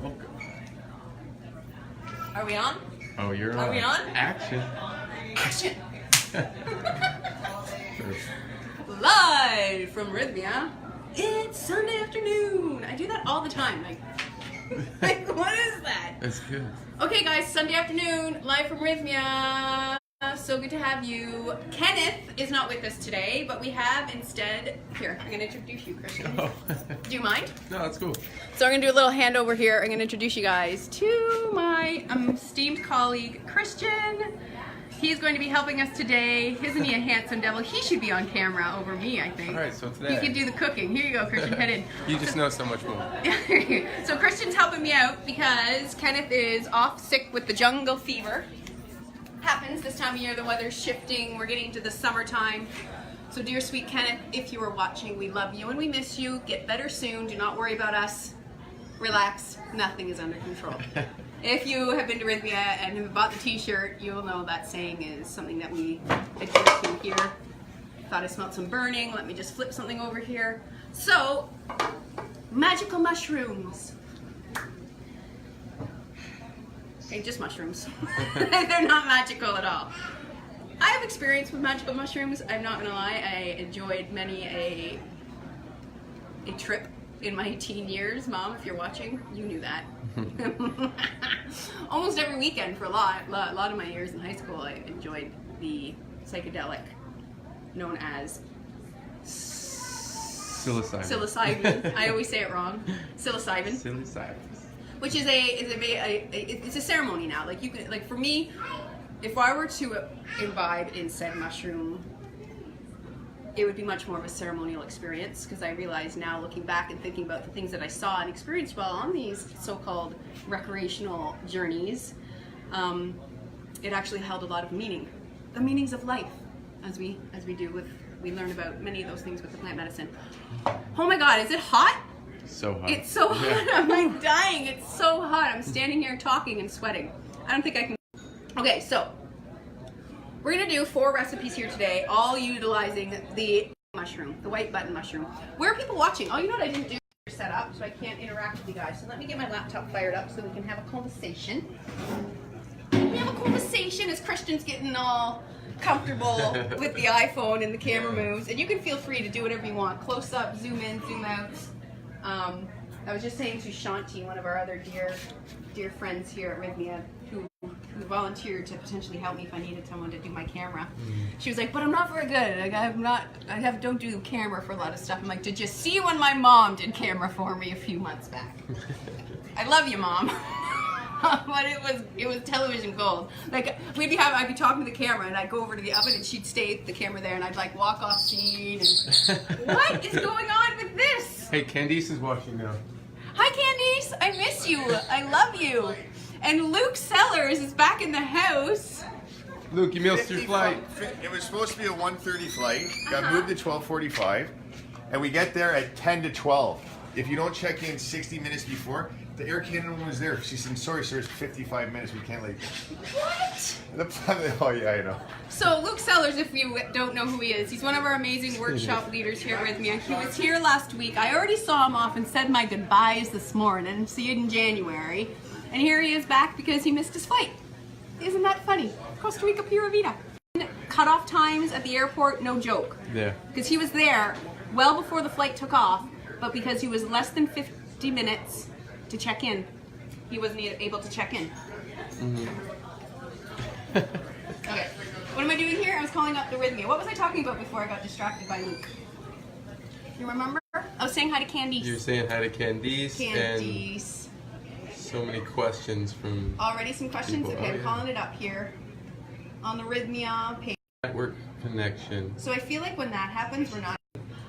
Okay. Are we on? Oh, you're on. Are we on? Action. Action! Live from Rythmia. It's Sunday afternoon. I do that all the time. Like what is that? That's good. Okay, guys, Sunday afternoon, live from Rythmia. So good to have you. Kenneth is not with us today, but we have instead. Here, I'm going to introduce you, Christian. Oh. Do you mind? No, that's cool. So I'm going to do a little handover here. I'm going to introduce you guys to my esteemed colleague, Christian. He's going to be helping us today. Isn't he a handsome devil? He should be on camera over me, I think. All right, so today. You can do the cooking. Here you go, Christian. Head in. You just know so much more. So Christian's helping me out because Kenneth is off sick with the jungle fever. Happens this time of year. The weather's shifting. We're getting to the summertime. So dear sweet Kenneth, if you are watching, we love you and we miss you. Get better soon. Do not worry about us. Relax. Nothing is under control. If you have been to Rythmia and have bought the t-shirt, you'll know that saying is something that we adhere to here. Thought I smelled some burning. Let me just flip something over here. So, magical mushrooms. Okay, just mushrooms. They're not magical at all. I have experience with magical mushrooms. I'm not gonna lie. I enjoyed many a trip in my teen years. Mom, if you're watching, you knew that. Almost every weekend for a lot of my years in high school, I enjoyed the psychedelic known as Psilocybin. Psilocybin. I always say it wrong. Psilocybin. Psilocybin. Which is it's a ceremony now. Like you can, like for me, if I were to imbibe in said mushroom, it would be much more of a ceremonial experience because I realize now, looking back and thinking about the things that I saw and experienced while on these so-called recreational journeys, it actually held a lot of meaning, the meanings of life, as we learn about many of those things with the plant medicine. Oh my God, is it hot? So hot. It's so hot. I'm like dying. It's so hot. I'm standing here talking and sweating. I don't think I can. Okay, so we're gonna do 4 recipes here today, all utilizing the mushroom, the white button mushroom. Where are people watching? Oh, you know what I didn't do? Set up, so I can't interact with you guys. So let me get my laptop fired up so we can have a conversation. We have a conversation as Christian's getting all comfortable with the iPhone and the camera moves, and you can feel free to do whatever you want. Close up, zoom in, zoom out. I was just saying to Shanti, one of our other dear friends here at Rythmia, who volunteered to potentially help me if I needed someone to do my camera. She was like, "But I'm not very good. Like don't do camera for a lot of stuff." I'm like, "Did you see when my mom did camera for me a few months back?" I love you, Mom. But it was television gold. Like I'd be talking to the camera and I'd go over to the oven and she'd stay the camera there and I'd like walk off scene and what is going on with this? Hey, Candice is watching now. Hi Candice, I miss you. I love you. And Luke Sellers is back in the house. Luke, you missed your flight. It was supposed to be a 1:30 flight. Got moved to 12:45, and we get there at 10 to 12. If you don't check in 60 minutes before, the Air Canada woman was there. She said, "Sorry, sir, it's 55 minutes. We can't leave." What? Oh yeah, I know. So Luke Sellers, if you don't know who he is, he's one of our amazing workshop leaders here with me. He was here last week. I already saw him off and said my goodbyes this morning. See you in January. And here he is back because he missed his flight. Isn't that funny? Costa Rica Pura Vida. Cutoff times at the airport, no joke. Yeah. Because he was there well before the flight took off, but because he was less than 50 minutes to check in, he wasn't able to check in. Okay, what am I doing here? I was calling up the Rythmia. What was I talking about before I got distracted by Luke? You remember? I was saying hi to Candice. You were saying hi to Candice. Candice. And so many questions from already some questions? people. Okay, Oh, I'm yeah. calling it up here on the Rythmia page. Network connection. So I feel like when that happens, we're not.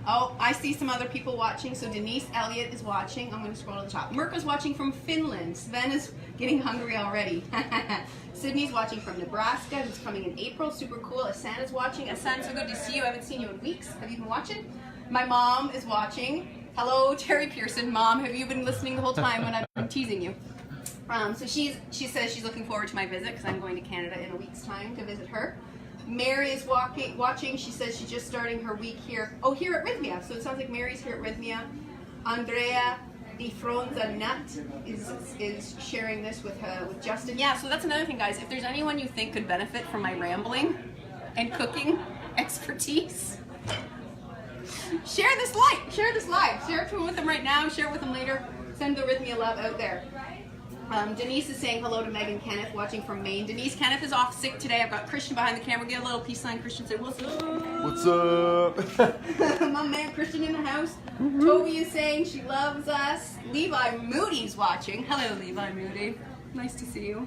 Oh, I see some other people watching. So Denise Elliott is watching. I'm going to scroll to the top. Mirka's watching from Finland. Sven is getting hungry already. Sydney's watching from Nebraska. Who's coming in April. Super cool. Asana's watching. Asan, so good to see you. I haven't seen you in weeks. Have you been watching? My mom is watching. Hello, Terry Pearson. Mom, have you been listening the whole time when I've been teasing you? So she says she's looking forward to my visit because I'm going to Canada in a week's time to visit her. Mary is watching. She says she's just starting her week here. Oh, here at Rythmia. So it sounds like Mary's here at Rythmia. Andrea, Defronza Nut is sharing this with Justin. Yeah, so that's another thing, guys. If there's anyone you think could benefit from my rambling and cooking expertise, share this live. Share it with them right now. Share it with them later. Send the Rythmia love out there. Denise is saying hello to Meg and Kenneth, watching from Maine. Denise, Kenneth is off sick today. I've got Christian behind the camera. Get a little peace sign. Christian, say what's up? What's up? My man Christian in the house. Toby is saying she loves us. Levi Moody's watching. Hello, Levi Moody. Nice to see you.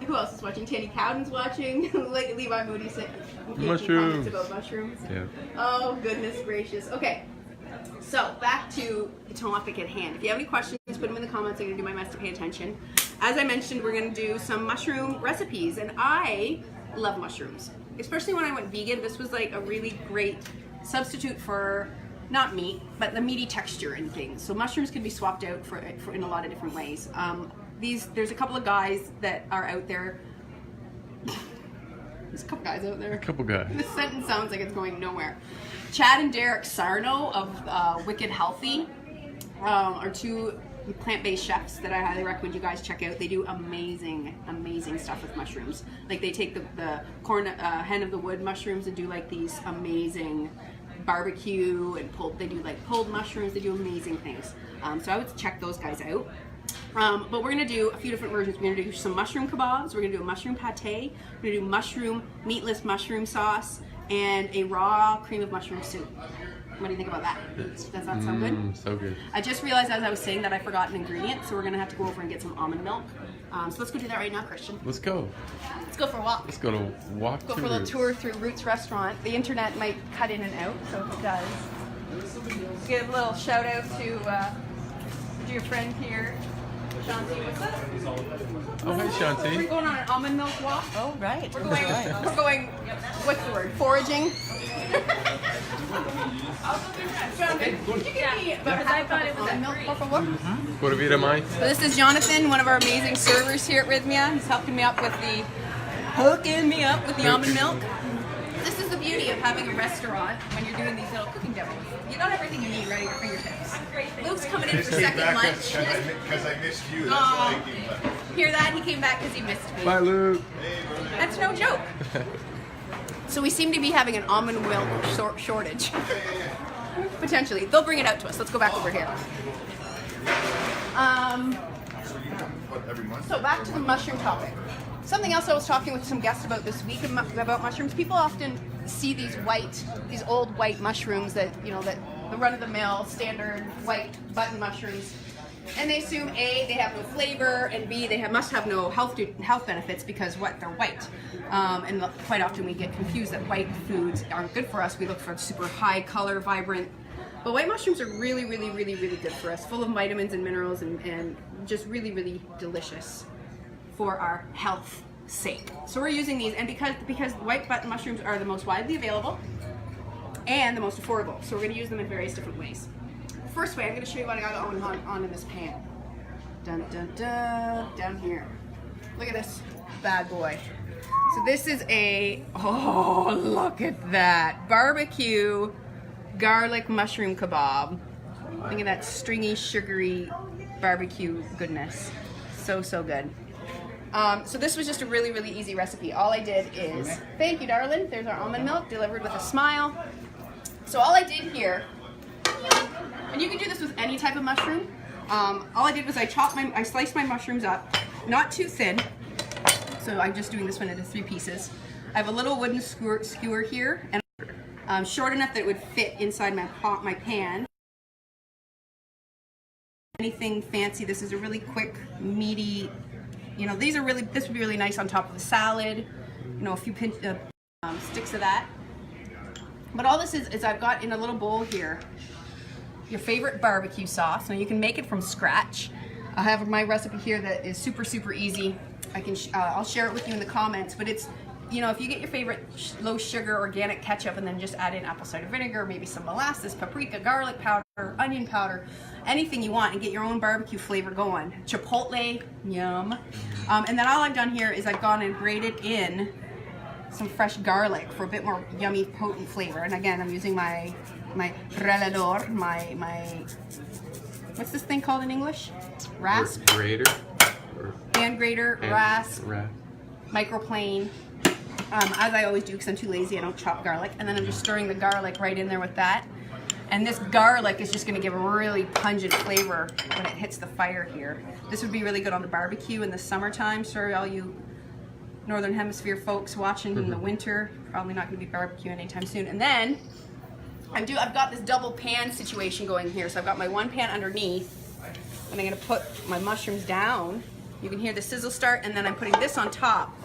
Who else is watching? Tanny Cowden's watching. Levi Moody said Mushrooms. about mushrooms. Yeah. Oh, goodness gracious. Okay. So, back to the topic at hand. If you have any questions, put them in the comments. I'm going to do my best to pay attention. As I mentioned, we're going to do some mushroom recipes, and I love mushrooms. Especially when I went vegan, this was like a really great substitute for, not meat, but the meaty texture and things. So mushrooms can be swapped out for in a lot of different ways. There's a couple of guys that are out there. There's a couple guys out there. A couple guys. This sentence sounds like it's going nowhere. Chad and Derek Sarno of Wicked Healthy are two plant-based chefs that I highly recommend you guys check out. They do amazing stuff with mushrooms. Like they take the hen of the wood mushrooms and do like these amazing barbecue and they do like pulled mushrooms. They do amazing things. So I would check those guys out. But we're going to do a few different versions. We're going to do some mushroom kebabs. We're going to do a mushroom pate. We're going to do meatless mushroom sauce and a raw cream of mushroom soup. What do you think about that? Does that sound good? So good. I just realized as I was saying that I forgot an ingredient, so we're going to have to go over and get some almond milk. So let's go do that right now, Christian. Let's go. Let's go for a walk. Let's go to walk. Go for a little tour through Roots Restaurant. The internet might cut in and out, so if it does, give a little shout out to your friend here. Shanti, what's up? Oh, hey, Shanti. We're going on an almond milk walk. Oh, right. We're going, what's the word? Foraging. Jonathan, could you give me about half a cup of almond milk, por favor? Por vida mais. So this is Jonathan, one of our amazing servers here at Rythmia. He's hooking me up with the almond milk. This is the beauty of having a restaurant when you're doing these little cooking demos. You got everything you need right at your fingertips. Luke's coming in for second lunch. Because I missed you. That's why I came back. Hear that? He came back because he missed me. Bye, Luke. That's no joke. So we seem to be having an almond milk shortage. Potentially. They'll bring it out to us. Let's go back over here. So back to the mushroom topic. Something else I was talking with some guests about this week about mushrooms. People often see these old white mushrooms that the run-of-the-mill standard white button mushrooms, and they assume A, they have no flavor, and B, they must have no health benefits because they're white. And quite often we get confused that white foods aren't good for us. We look for super high color, vibrant. But white mushrooms are really, really, really, really good for us, full of vitamins and minerals, and just really, really delicious for our health sake. So we're using these, and because white button mushrooms are the most widely available and the most affordable, so we're going to use them in various different ways. First way, I'm going to show you what I got on in this pan. Dun dun dun, down here. Look at this bad boy. So this is look at that, barbecue garlic mushroom kebab. Look at that stringy, sugary barbecue goodness. So good. So this was just a really, really easy recipe. All I did is, thank you, darling. There's our almond milk delivered with a smile. So all I did here, and you can do this with any type of mushroom. All I did was I sliced my mushrooms up, not too thin. So I'm just doing this one into 3 pieces. I have a little wooden skewer here, and short enough that it would fit inside my pan. Anything fancy. This is a really quick, meaty. This would be really nice on top of a salad. A few sticks of that. But all this is I've got in a little bowl here your favorite barbecue sauce. Now you can make it from scratch. I have my recipe here that is super, super easy. I'll share it with you in the comments. But it's, if you get your favorite low sugar organic ketchup and then just add in apple cider vinegar, maybe some molasses, paprika, garlic powder, onion powder, anything you want, and get your own barbecue flavor going. Chipotle, yum. And then all I've done here is I've gone and grated in some fresh garlic for a bit more yummy, potent flavor. And again, I'm using my relador, my what's this thing called in English? Rasp? Grater. Hand grater, rasp, Rasp. microplane. As I always do, because I'm too lazy, I don't chop garlic. And then I'm just stirring the garlic right in there with that. And this garlic is just going to give a really pungent flavor when it hits the fire here. This would be really good on the barbecue in the summertime. Sorry, all you Northern Hemisphere folks watching in the winter. Probably not going to be barbecuing anytime soon. And then I've got this double pan situation going here. So I've got my one pan underneath, and I'm going to put my mushrooms down. You can hear the sizzle start, and then I'm putting this on top.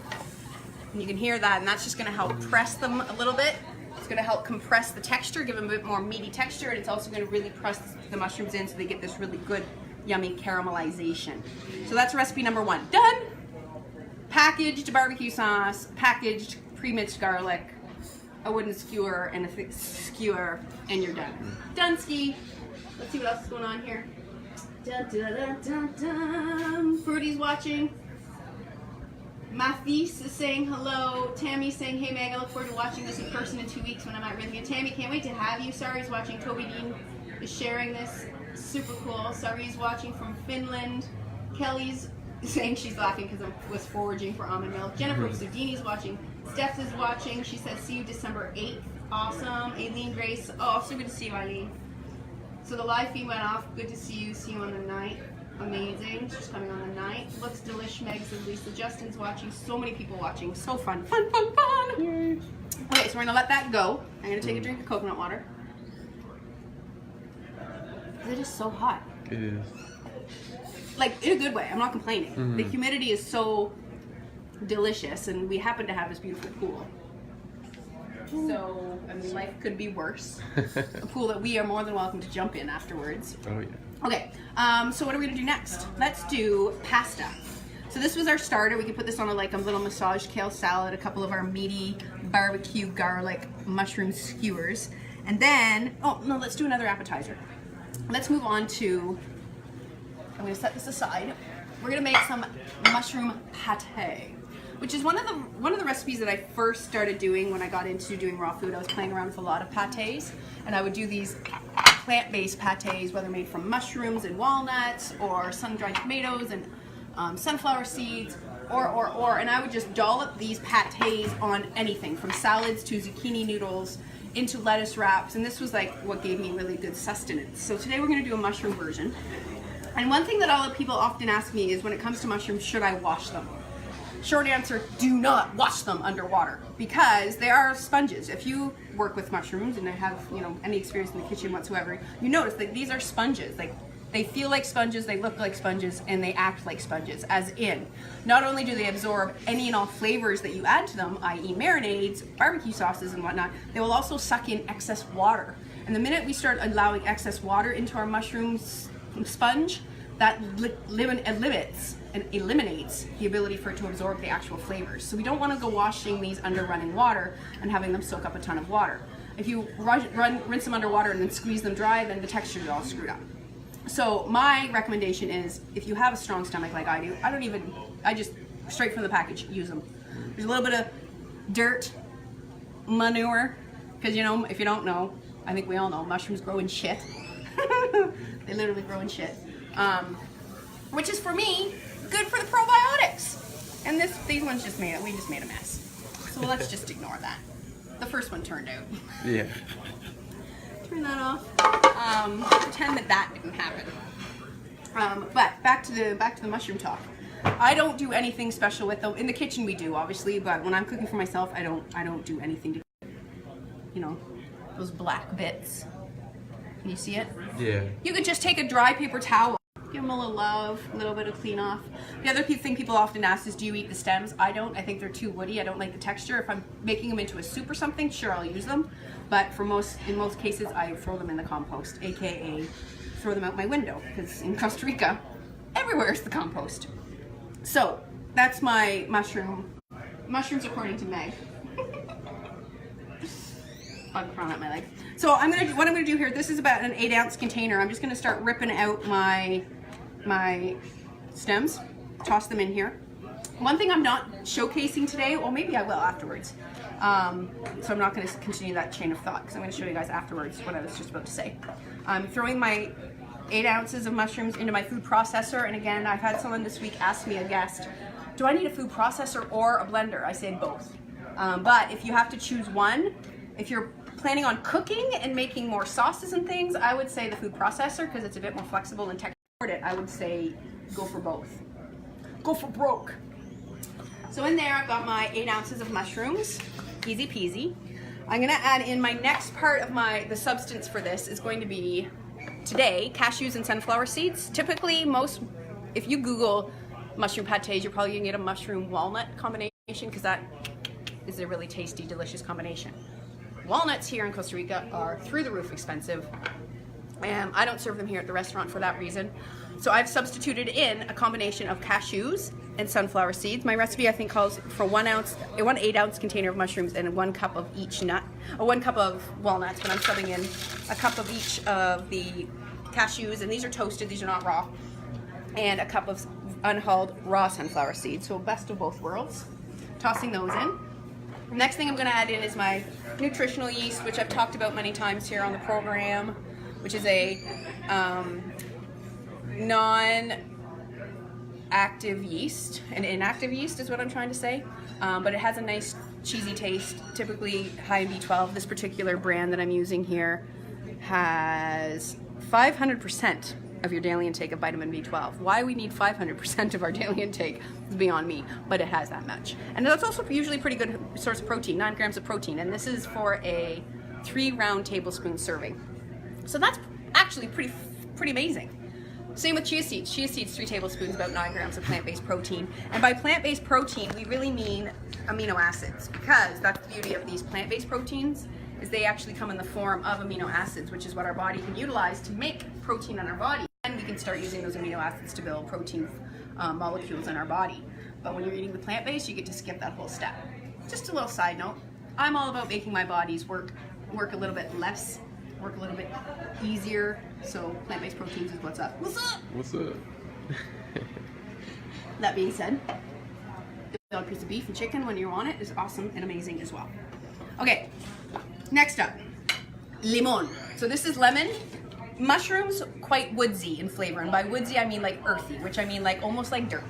And you can hear that, and that's just going to help press them a little bit. It's going to help compress the texture, give them a bit more meaty texture, and it's also going to really press the mushrooms in so they get this really good, yummy caramelization. So that's recipe number 1. Done! Packaged barbecue sauce, packaged pre-minced garlic, a wooden skewer, and a thick skewer, and you're done. Done ski. Let's see what else is going on here. Dun, dun, dun, dun, dun. Fruity's watching. Mathis is saying hello. Tammy's saying, hey Meg, I look forward to watching this in person in 2 weeks when I'm at Rythmia. Tammy, can't wait to have you. Sari's watching. Toby Dean is sharing this. Super cool. Sari's watching from Finland. Kelly's saying she's laughing because I was foraging for almond milk. Jennifer Sudini's watching. Steph is watching. She says, see you December 8th. Awesome. Aileen Grace. Oh, so good to see you, Eileen. So the live feed went off. Good to see you. See you on the night. Amazing. She's coming on the night. Looks delish. Meg says Lisa. Justin's watching. So many people watching. So fun. Fun, fun, fun. Yay. Okay, so we're going to let that go. I'm going to take a drink of coconut water. It is so hot. It is. Like, in a good way. I'm not complaining. The humidity is so delicious, and we happen to have this beautiful pool. So, I mean, life could be worse. A pool that we are more than welcome to jump in afterwards. Oh, yeah. Okay, so what are we gonna do next? Let's do pasta. So this was our starter. We could put this on a little massage kale salad, a couple of our meaty barbecue garlic mushroom skewers. And then, oh no, let's do another appetizer. Let's move on to, I'm gonna set this aside. We're gonna make some mushroom pate, which is one of the recipes that I first started doing when I got into doing raw food. I was playing around with a lot of pates, and I would do these plant-based pates, whether made from mushrooms and walnuts, or sun-dried tomatoes and sunflower seeds, and I would just dollop these pates on anything, from salads to zucchini noodles, into lettuce wraps, and this was like what gave me really good sustenance. So today we're gonna do a mushroom version. And one thing that all the people often ask me is, when it comes to mushrooms, should I wash them? Short answer, do not wash them underwater, because they are sponges. If you work with mushrooms and have, any experience in the kitchen whatsoever, you notice that these are sponges. Like, they feel like sponges, they look like sponges, and they act like sponges, as in, not only do they absorb any and all flavors that you add to them, i.e. marinades, barbecue sauces and whatnot, they will also suck in excess water. And the minute we start allowing excess water into our mushroom sponge, that eliminates the ability for it to absorb the actual flavors. So we don't want to go washing these under running water and having them soak up a ton of water. If you rinse them underwater and then squeeze them dry, then the texture is all screwed up. So my recommendation is, if you have a strong stomach like I do, I just straight from the package use them. There's a little bit of dirt, manure, because if you don't know, I think we all know, mushrooms grow in shit. They literally grow in shit. Which is, for me, good for the probiotics. And these ones we just made a mess. So let's just ignore that. The first one turned out. Yeah. Turn that off. Pretend that didn't happen. But back to the mushroom talk. I don't do anything special with them. In the kitchen we do, obviously, but when I'm cooking for myself, I don't do anything to, those black bits. Can you see it? Yeah. You could just take a dry paper towel, give them a little love, a little bit of clean off. The other thing people often ask is, do you eat the stems? I don't. I think they're too woody. I don't like the texture. If I'm making them into a soup or something, sure, I'll use them. But in most cases, I throw them in the compost, aka throw them out my window, because in Costa Rica, everywhere is the compost. So that's my mushrooms according to Meg. Bug crawling up my leg. So what I'm gonna do here, this is about an 8-ounce container. I'm just gonna start ripping out my stems, toss them in here. One thing I'm not showcasing today, well maybe I will afterwards. So I'm not gonna continue that chain of thought, because I'm gonna show you guys afterwards what I was just about to say. I'm throwing my 8 ounces of mushrooms into my food processor. And again, I've had someone this week ask me, a guest, do I need a food processor or a blender? I say both. But if you have to choose one, if you're planning on cooking and making more sauces and things, I would say the food processor because it's a bit more flexible and technical. I would say go for both. Go for broke. So in there I've got my 8 ounces of mushrooms, easy peasy. I'm gonna add in my next part of the substance for this is going to be today, cashews and sunflower seeds. Typically if you Google mushroom pâtés, you're probably gonna get a mushroom walnut combination because that is a really tasty, delicious combination. Walnuts here in Costa Rica are through the roof expensive. I don't serve them here at the restaurant for that reason. So I've substituted in a combination of cashews and sunflower seeds. My recipe I think calls for 1 8-ounce container of mushrooms and 1 cup of each nut, or 1 cup of walnuts, but I'm subbing in a cup of each of the cashews, and these are toasted, these are not raw, and a cup of unhulled raw sunflower seeds. So best of both worlds. Tossing those in. The next thing I'm gonna add in is my nutritional yeast, which I've talked about many times here on the program, which is a non-active yeast. An inactive yeast is what I'm trying to say. But it has a nice cheesy taste, typically high in B12. This particular brand that I'm using here has 500% of your daily intake of vitamin B12. Why we need 500% of our daily intake is beyond me, but it has that much. And that's also usually a pretty good source of protein, 9 grams of protein. And this is for a 3 round tablespoon serving. So that's actually pretty amazing. Same with chia seeds. Chia seeds, 3 tablespoons, about 9 grams of plant-based protein. And by plant-based protein, we really mean amino acids, because that's the beauty of these plant-based proteins, is they actually come in the form of amino acids, which is what our body can utilize to make protein in our body. And we can start using those amino acids to build protein molecules in our body. But when you're eating the plant-based, you get to skip that whole step. Just a little side note, I'm all about making my bodies work a little bit less, work a little bit easier. So plant-based proteins is what's up. What's up? What's up? That being said, a piece of beef and chicken when you want it is awesome and amazing as well. Okay, next up, limon. So this is lemon. Mushrooms, quite woodsy in flavor, and by woodsy I mean like earthy, which I mean like almost like dirt.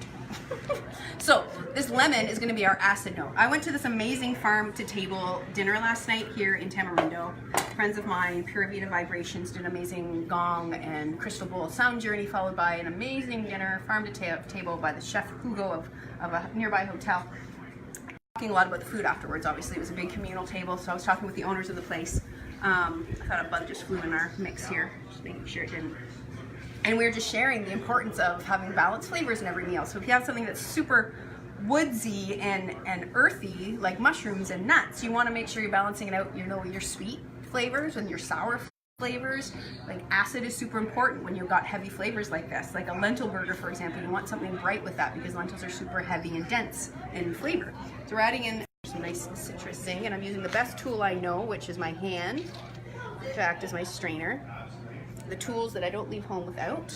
So this lemon is going to be our acid note. I went to this amazing farm to table dinner last night here in Tamarindo. Friends of mine, Pura Vida Vibrations, did an amazing gong and crystal bowl sound journey, followed by an amazing dinner, farm to table by the chef Hugo of a nearby hotel. Talking a lot about the food afterwards. Obviously it was a big communal table, so I was talking with the owners of the place. I thought a bug just flew in our mix here, just making sure it didn't. And we were just sharing the importance of having balanced flavors in every meal. So if you have something that's super woodsy and earthy, like mushrooms and nuts, you want to make sure you're balancing it out, your sweet flavors and your sour flavors. Like acid is super important when you've got heavy flavors like this. Like a lentil burger, for example, you want something bright with that because lentils are super heavy and dense in flavor. So we're adding in some nice citrus zing, and I'm using the best tool I know, which is my hand, to act as my strainer. The tools that I don't leave home without.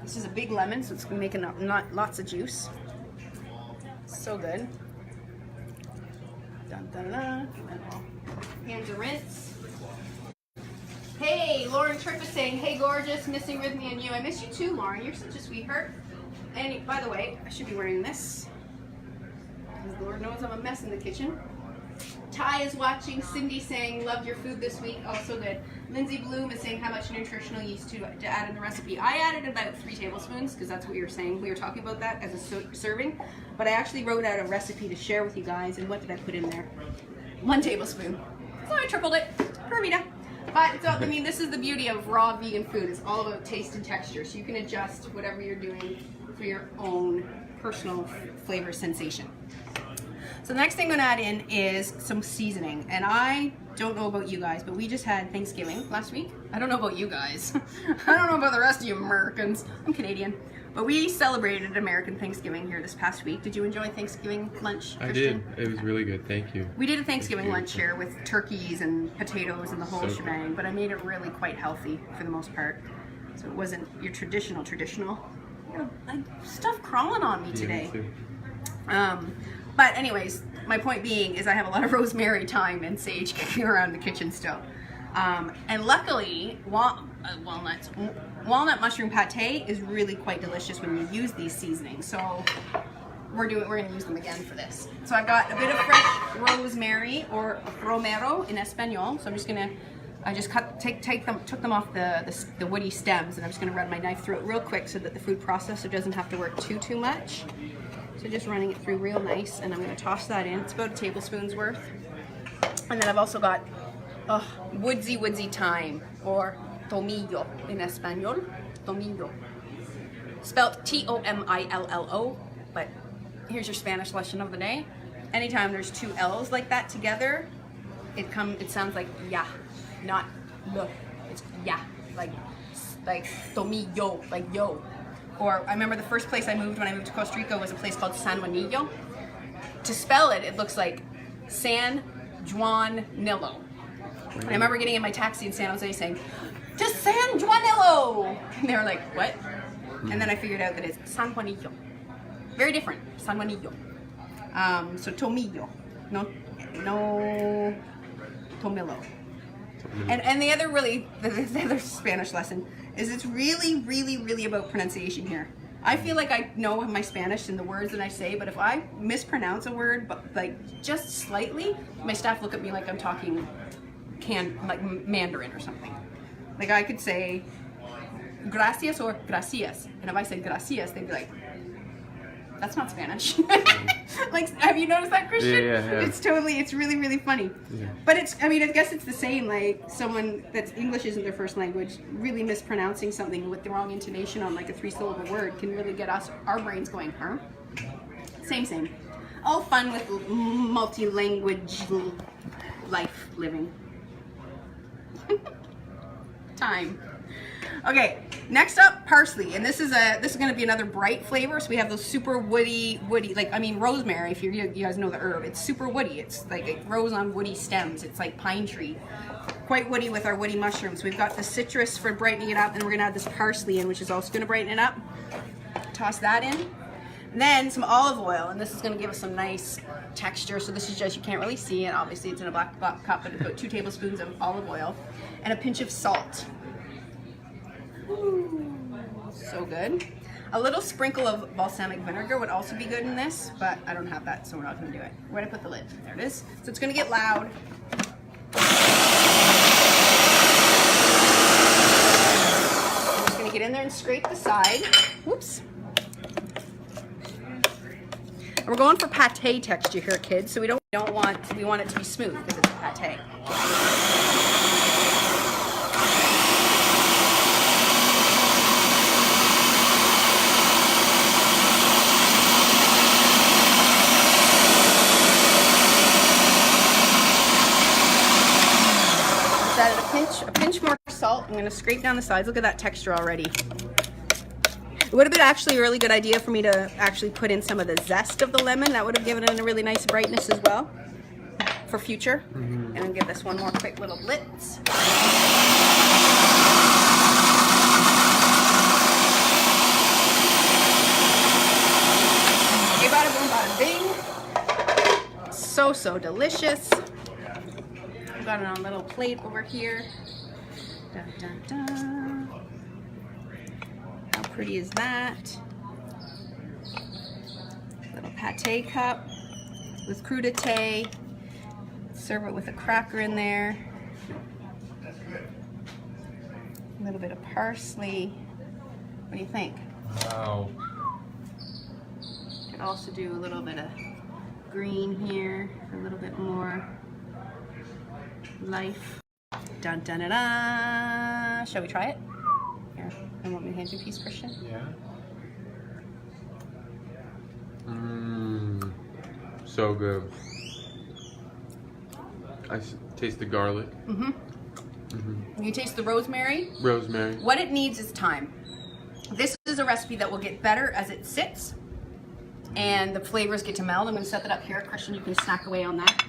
This is a big lemon, so it's going to make lots of juice. So good. Dun, dun, dun. Hands are rinse. Hey, Lauren Tripp is saying, hey gorgeous, missing Rythmia and you. I miss you too, Lauren. You're such a sweetheart. And by the way, I should be wearing this, because Lord knows I'm a mess in the kitchen. Ty is watching. Cindy saying, loved your food this week. Oh, so good. Lindsay Bloom is saying how much nutritional yeast to add in the recipe. I added about 3 tablespoons because that's what you were saying. We were talking about that as a serving. But I actually wrote out a recipe to share with you guys. And what did I put in there? 1 tablespoon. So I tripled it. Pura Vida. But it's all, I mean, this is the beauty of raw vegan food. It's all about taste and texture. So you can adjust whatever you're doing for your own personal flavor sensation. So the next thing I'm going to add in is some seasoning. And I don't know about you guys, but we just had Thanksgiving last week. I don't know about you guys. I don't know about the rest of you Americans. I'm Canadian. But we celebrated American Thanksgiving here this past week. Did you enjoy Thanksgiving lunch, Christian? I did. It was really good. Thank you. We did a Thanksgiving lunch here with turkeys and potatoes and the whole shebang, but I made it really quite healthy for the most part. So it wasn't your traditional. You know, stuff crawling on me today. Me too. But anyways, my point being is I have a lot of rosemary, thyme, and sage kicking around the kitchen still. And luckily, walnuts. Walnut mushroom pate is really quite delicious when you use these seasonings. So we're gonna use them again for this. So I got a bit of fresh rosemary or romero in Espanol. So I just took them off the woody stems, and I'm just gonna run my knife through it real quick so that the food processor doesn't have to work too much. So just running it through real nice, and I'm gonna toss that in. It's about a tablespoon's worth. And then I've also got woodsy thyme, or tomillo in Espanol. Tomillo. Spelt Tomillo, but here's your Spanish lesson of the day. Anytime there's two L's like that together, it sounds like ya, not lo. It's ya, like tomillo, like yo. Or I remember the first place I moved when I moved to Costa Rica was a place called San Juanillo. To spell it, it looks like San Juanillo. And I remember getting in my taxi in San Jose saying, "To San Juanillo!" And they were like, "What?" And then I figured out that it's San Juanillo. Very different, San Juanillo. So tomillo, no tomillo. And the other Spanish lesson is it's really about pronunciation here. I feel like I know my Spanish and the words that I say, but if I mispronounce a word, but like just slightly, my staff look at me like I'm talking like Mandarin or something. Like I could say gracias or gracias, and if I say gracias, they'd be like, "That's not Spanish." Like, have you noticed that, Christian? Yeah. It's really funny. Yeah. But I guess it's the same, like someone that's English isn't their first language, really mispronouncing something with the wrong intonation on like a 3-syllable word can really get our brains going, huh? Same. All fun with multi-language life living. Time. Okay, next up, parsley, and this is going to be another bright flavor. So we have those super woody, like rosemary. If you guys know the herb, it's super woody. It's like it grows on woody stems. It's like pine tree, quite woody with our woody mushrooms. We've got the citrus for brightening it up, and we're going to add this parsley in, which is also going to brighten it up. Toss that in. And then some olive oil, and this is going to give us some nice texture. So this is just, you can't really see it. Obviously, it's in a black cup, but about 2 tablespoons of olive oil and a pinch of salt. Ooh, so good. A little sprinkle of balsamic vinegar would also be good in this, but I don't have that, so we're not going to do it. Where did I put the lid? There it is. So it's going to get loud. I'm just going to get in there and scrape the side. Whoops. And we're going for pate texture here, kids. So we want it to be smooth because it's pate. Added a pinch more salt. I'm going to scrape down the sides. Look at that texture already. It would have been actually a really good idea for me to actually put in some of the zest of the lemon. That would have given it a really nice brightness as well for future. And I'll give this one more quick little blitz. Okay, bada boom, bada bing. So delicious. Got it on a little plate over here. Dun, dun, dun. How pretty is that? Little pate cup with crudité. Serve it with a cracker in there. A little bit of parsley. What do you think? Wow. Could also do a little bit of green here for a little bit more life. Dun dun dun dun. Shall we try it? Here, I want me to hand you a piece, Christian. Yeah. So good. I taste the garlic. You taste the rosemary. Rosemary. What it needs is time. This is a recipe that will get better as it sits and the flavors get to meld. I'm going to set that up here. Christian, you can snack away on that.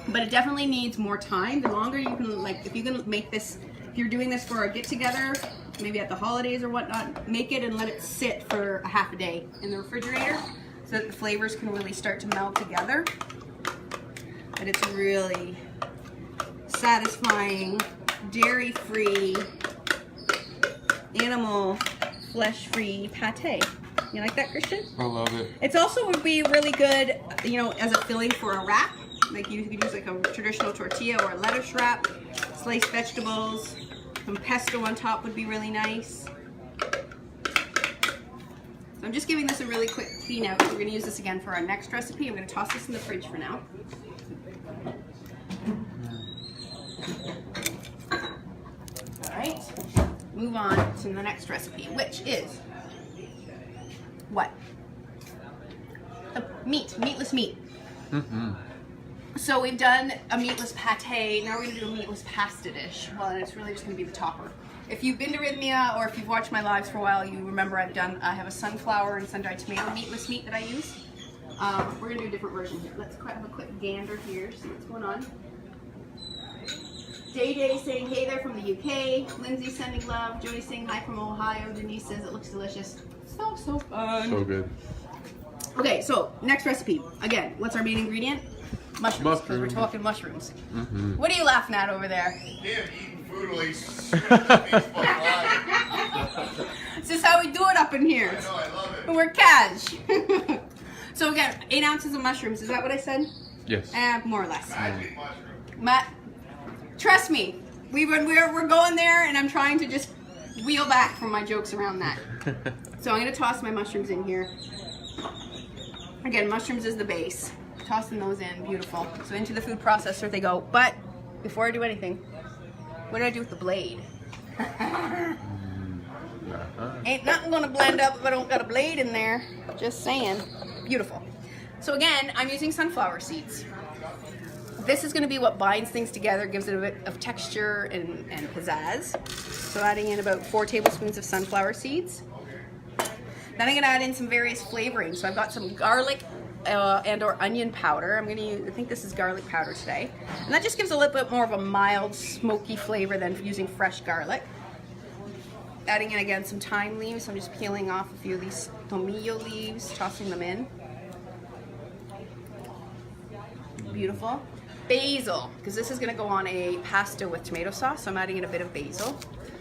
But it definitely needs more time. The longer you can, like, if you can make this, if you're doing this for a get-together, maybe at the holidays or whatnot, make it and let it sit for a half a day in the refrigerator so that the flavors can really start to meld together. But it's really satisfying, dairy-free, animal flesh-free pate. You like that, Christian? I love it. It's also would be really good, you know, as a filling for a wrap. Like you could use like a traditional tortilla or a lettuce wrap. Sliced vegetables, some pesto on top would be really nice. So I'm just giving this a really quick clean out. We're going to use this again for our next recipe. I'm going to toss this in the fridge for now. All right, move on to the next recipe, which is what? Meatless meat. So we've done a meatless pate. Now we're going to do a meatless pasta dish. Well, and it's really just going to be the topper. If you've been to Rythmia or if you've watched my lives for a while, you remember I have a sunflower and sun-dried tomato meatless meat that I use. We're going to do a different version here. Let's have a quick gander here, see what's going on. Day saying hey there from the UK. Lindsay sending love. Jody saying hi from Ohio. Denise says it looks delicious. So fun. So good. Okay, so next recipe. Again, what's our main ingredient? Mushrooms, because we're talking mushrooms. What are you laughing at over there? Damn, eating food while he's Facebook Live. This is how we do it up in here. I know, I love it. We're cash. So again, 8 ounces of mushrooms. Is that what I said? Yes. More or less. Magic mushroom. Matt, trust me, we're going there, and I'm trying to just wheel back from my jokes around that. So I'm going to toss my mushrooms in here. Again, mushrooms is the base. Tossing those in, beautiful. So into the food processor they go. But before I do anything, what do I do with the blade? Ain't nothing gonna blend up if I don't got a blade in there. Just saying. Beautiful. So again, I'm using sunflower seeds. This is gonna be what binds things together, gives it a bit of texture and pizzazz. So adding in about 4 tablespoons of sunflower seeds. Then I'm gonna add in some various flavorings. So I've got some garlic and or onion powder. I'm gonna use, I think this is garlic powder today. And that just gives a little bit more of a mild, smoky flavor than using fresh garlic. Adding in again some thyme leaves. I'm just peeling off a few of these tomillo leaves, tossing them in. Beautiful. Basil, because this is gonna go on a pasta with tomato sauce, so I'm adding in a bit of basil.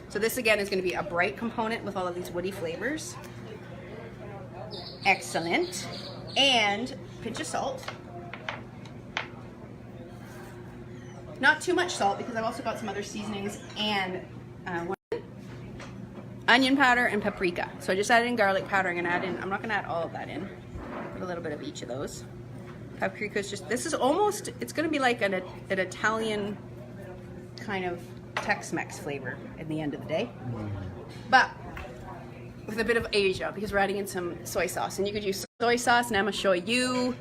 So this again is gonna be a bright component with all of these woody flavors. Excellent. And pinch of salt. Not too much salt because I've also got some other seasonings and onion powder and paprika. So I just added in garlic powder. I'm not gonna add all of that in. Put a little bit of each of those. Paprika is just, this is almost, it's gonna be like an Italian kind of Tex-Mex flavor at the end of the day. But with a bit of Asia, because we're adding in some soy sauce. And you could use soy sauce, nama shoyu,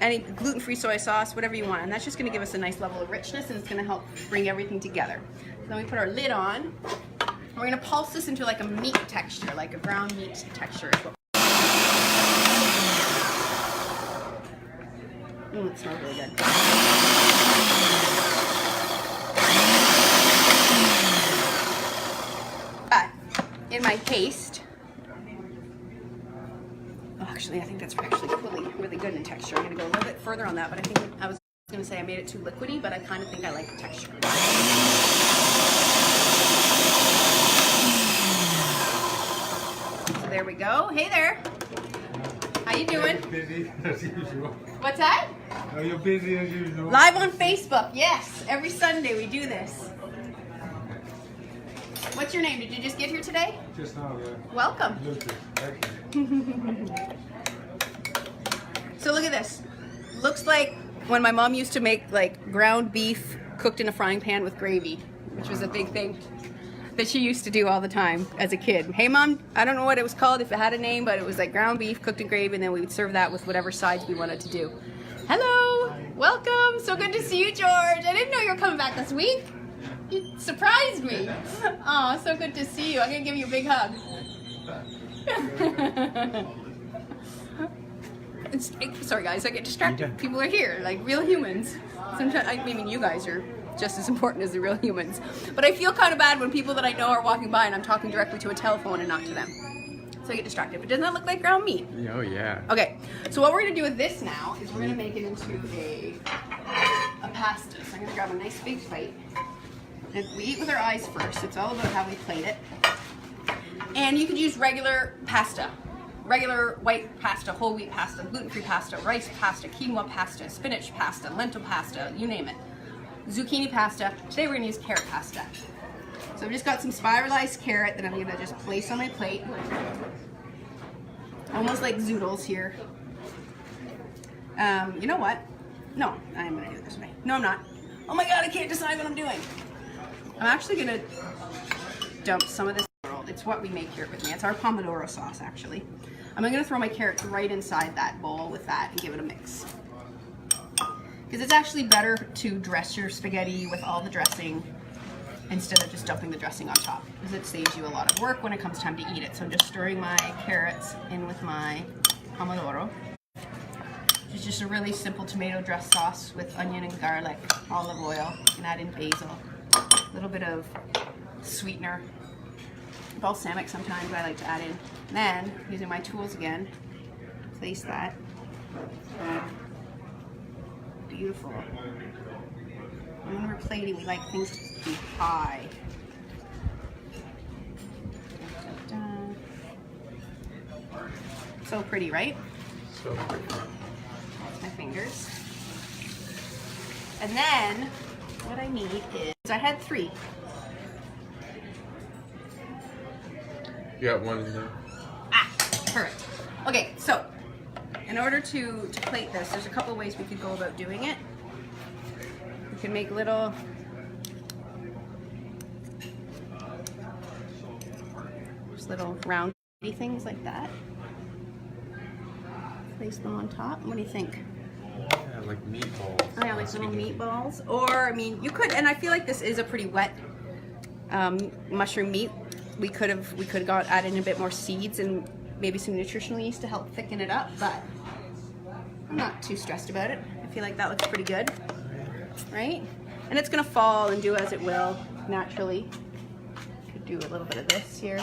any gluten-free soy sauce, whatever you want. And that's just gonna give us a nice level of richness, and it's gonna help bring everything together. So then we put our lid on. We're gonna pulse this into like a meat texture, like a ground meat texture. It smells really good. But in my paste, actually I think that's actually really good in texture. I'm gonna go a little bit further on that, but I think I was gonna say I made it too liquidy, but I kind of think I like the texture. So there we go. Hey there. How you doing? Busy as usual. What's that? Are you busy as usual? Live on Facebook, yes. Every Sunday we do this. What's your name? Did you just get here today? Just now, yeah. Welcome. Lucas, thank you. So look at this. Looks like when my mom used to make like ground beef cooked in a frying pan with gravy, which was a big thing that she used to do all the time as a kid. Hey Mom, I don't know what it was called, if it had a name, but it was like ground beef cooked in gravy, and then we would serve that with whatever sides we wanted to do. Hello, welcome. So good to see you, George. I didn't know you were coming back this week. You surprised me. Oh, so good to see you. I'm gonna give you a big hug. Sorry guys, I get distracted. People are here, like real humans. Sometimes, I mean, you guys are just as important as the real humans. But I feel kind of bad when people that I know are walking by and I'm talking directly to a telephone and not to them. So I get distracted. But doesn't that look like ground meat? Oh yeah. Okay, so what we're gonna do with this now is we're gonna make it into a pasta. So I'm gonna grab a nice big plate. And we eat with our eyes first. It's all about how we plate it. And you could use regular pasta. Regular white pasta, whole wheat pasta, gluten-free pasta, rice pasta, quinoa pasta, spinach pasta, lentil pasta, you name it. Zucchini pasta. Today we're gonna use carrot pasta. So I've just got some spiralized carrot that I'm gonna just place on my plate. Almost like zoodles here. You know what? No, I'm gonna do it this way. No, I'm not. Oh my God, I can't decide what I'm doing. I'm actually gonna dump some of this. It's what we make here at Rythmia. It's our pomodoro sauce, actually. I'm gonna throw my carrots right inside that bowl with that and give it a mix. Because it's actually better to dress your spaghetti with all the dressing instead of just dumping the dressing on top, because it saves you a lot of work when it comes time to eat it. So I'm just stirring my carrots in with my pomodoro. It's just a really simple tomato dress sauce with onion and garlic, olive oil. You can add in basil, a little bit of sweetener. Balsamic sometimes I like to add in. And then, using my tools again, place that. Beautiful. And when we're plating, we like things to be high. Dun, dun. So pretty, right? So pretty. That's my fingers. And then, what I need is, I had 3. You got one in there? Ah, perfect. Okay, so in order to plate this, there's a couple of ways we could go about doing it. We can make little just little round things like that. Place them on top. What do you think? Yeah, like meatballs. Oh yeah, like little meatballs. Or I mean, you could, and I feel like this is a pretty wet mushroom meat. We could have added in a bit more seeds and maybe some nutritional yeast to help thicken it up, but I'm not too stressed about it. I feel like that looks pretty good, right? And it's gonna fall and do as it will naturally. Could do a little bit of this here. A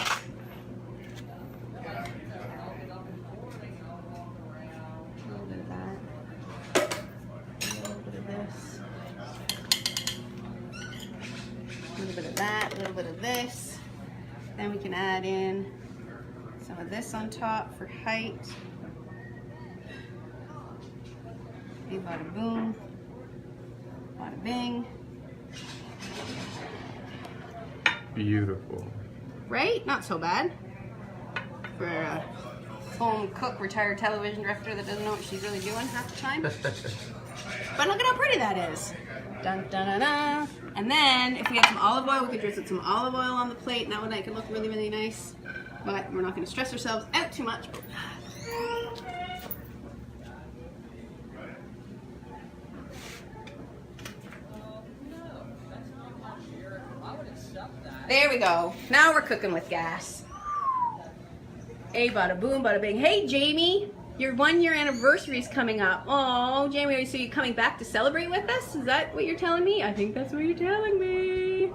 little bit of that. A little bit of this. A little bit of that. A little bit of this. Then we can add in some of this on top for height. Hey, bada boom, bada bing. Beautiful. Right? Not so bad. For a home cook, retired television director that doesn't know what she's really doing half the time. But look at how pretty that is. Dun, dun, dun, dun. And then, if we had some olive oil, we could drizzle some olive oil on the plate, and that would look really, really nice. But we're not going to stress ourselves out too much. There we go. Now we're cooking with gas. Hey, bada boom, bada bing. Hey, Jamie. Your 1-year anniversary is coming up. Oh, Jamie, so you're coming back to celebrate with us? Is that what you're telling me? I think that's what you're telling me.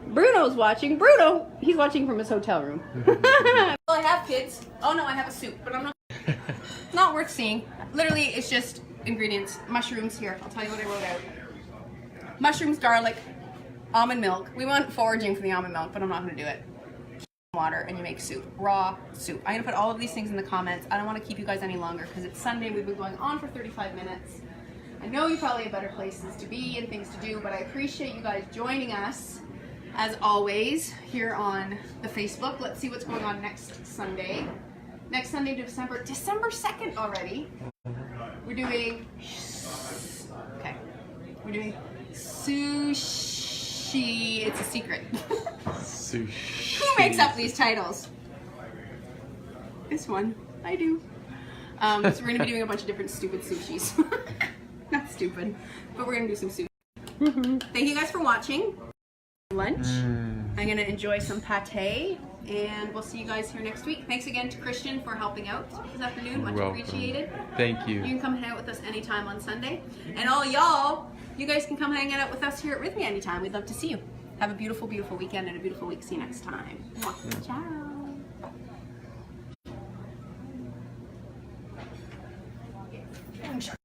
Bruno's watching. Bruno, he's watching from his hotel room. Well, I have kids. Oh no, I have a soup, but I'm not. Not worth seeing. Literally, it's just ingredients. Mushrooms here. I'll tell you what I wrote out. Mushrooms, garlic, almond milk. We went foraging for the almond milk, but I'm not going to do it. Water, and you make soup, raw soup. I'm gonna put all of these things in the comments. I don't want to keep you guys any longer because it's Sunday. We've been going on for 35 minutes. I know you probably have better places to be and things to do, but I appreciate you guys joining us as always here on the Facebook. Let's see what's going on next Sunday. Next Sunday, December 2nd already. We're doing sushi. It's a secret. Sushi. Who makes up these titles? This one. I do. So we're going to be doing a bunch of different stupid sushis. Not stupid, but we're going to do some sushi. Thank you guys for watching. Lunch. I'm going to enjoy some pate, and we'll see you guys here next week. Thanks again to Christian for helping out this afternoon. Much appreciated. Thank you. You can come hang out with us anytime on Sunday. And all y'all, you guys can come hang out with us here at Rythmia anytime. We'd love to see you. Have a beautiful, beautiful weekend and a beautiful week. See you next time. Ciao.